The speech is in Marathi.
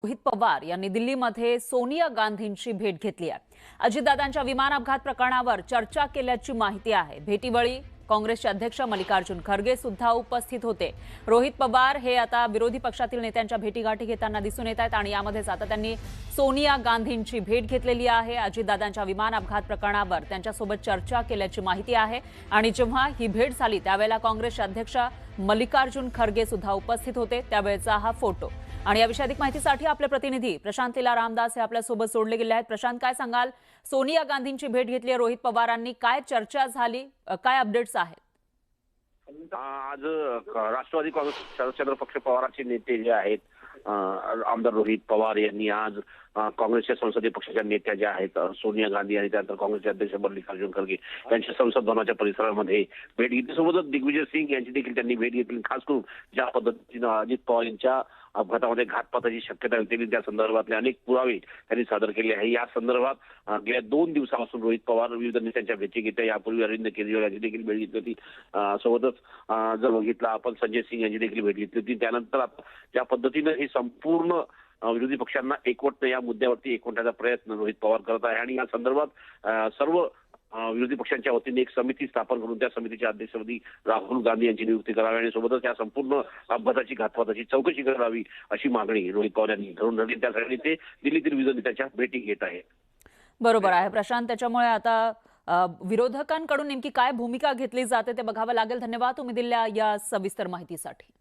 रोहित पवार यांनी दिल्लीमध्ये सोनिया गांधींची भेट घेतली आहे। अजितदादांच्या विमान अपघात प्रकरणावर चर्चा केल्याची माहिती आहे। भेटीवेळी काँग्रेसचे अध्यक्ष मल्लिकार्जुन खरगे सुद्धा उपस्थित होते। रोहित पवार हे आता विरोधी पक्षातील नेत्यांच्या भेटीगाठी घेताना दिसून येत आहेत आणि यामध्येच आता त्यांनी सोनिया गांधींची भेट घेतलेली आहे। अजितदादांच्या विमान अपघात प्रकरणावर त्यांच्यासोबत चर्चा केल्याची माहिती आहे आणि जेव्हा ही भेट झाली त्यावेळेला काँग्रेसचे अध्यक्ष मल्लिकार्जुन खरगे सुद्धा उपस्थित होते, त्यावेळेचा हा फोटो। आणि याविषयी अधिक माहितीसाठी आपले प्रतिनिधी प्रशांत लीला रामदास हे आपल्या सोबत जोडले गेले आहेत। प्रशांत, काय सांगाल? सोनिया गांधींची भेट घेतली, रोहित पवारांनी काय चर्चा झाली, काय अपडेट्स आहेत? आज राष्ट्रवादी काँग्रेस शरदचंद्र पक्ष पवारांचे नेते जे आहेत आमदार रोहित पवार यांनी आज काँग्रेसच्या संसदीय पक्षाच्या नेत्या ज्या आहेत सोनिया गांधी आणि त्यानंतर काँग्रेसचे अध्यक्ष मल्लिकार्जुन खरगे यांच्या संसद भवनाच्या परिसरामध्ये भेट घेतली। सोबतच दिग्विजय सिंग यांची देखील त्यांनी भेट घेतली। खास करून ज्या पद्धतीनं अजित पवार यांच्या अपघातामध्ये घातपाताची शक्यता होती त्या संदर्भातले अनेक पुरावे त्यांनी सादर केले आहे। या संदर्भात गेल्या 2 दिवसापासून रोहित पवार विविध नेत्यांच्या भेटी घेत आहे। यापूर्वी अरविंद केजरीवाल यांची देखील भेट घेतली होती। सोबतच जर बघितलं आपण संजय सिंग यांची देखील भेट घेतली होती। त्यानंतर ज्या पद्धतीनं हे संपूर्ण विरोधी पक्षांना एकवटणं, या मुद्द्यावरती एकवटण्याचा प्रयत्न रोहित पवार करत आहे आणि या संदर्भात सर्व विरोधी पक्षांच्या वतीने एक समिती स्थापन करून त्या समितीच्या अध्यक्षपदी राहुल गांधी यांची नियुक्ती करावी आणि सोबतच या संपूर्ण अपघाताची घातपाताची चौकशी करावी अशी मागणी रोहित पवार यांनी धरून धरली। त्यासाठी ते दिल्लीतील विविध नेत्यांच्या भेटी घेत आहे। बरोबर आहे प्रशांत, त्याच्यामुळे आता विरोधकांकडून नेमकी काय भूमिका घेतली जाते ते बघावं लागेल। धन्यवाद तुम्ही दिलेल्या या सविस्तर माहितीसाठी।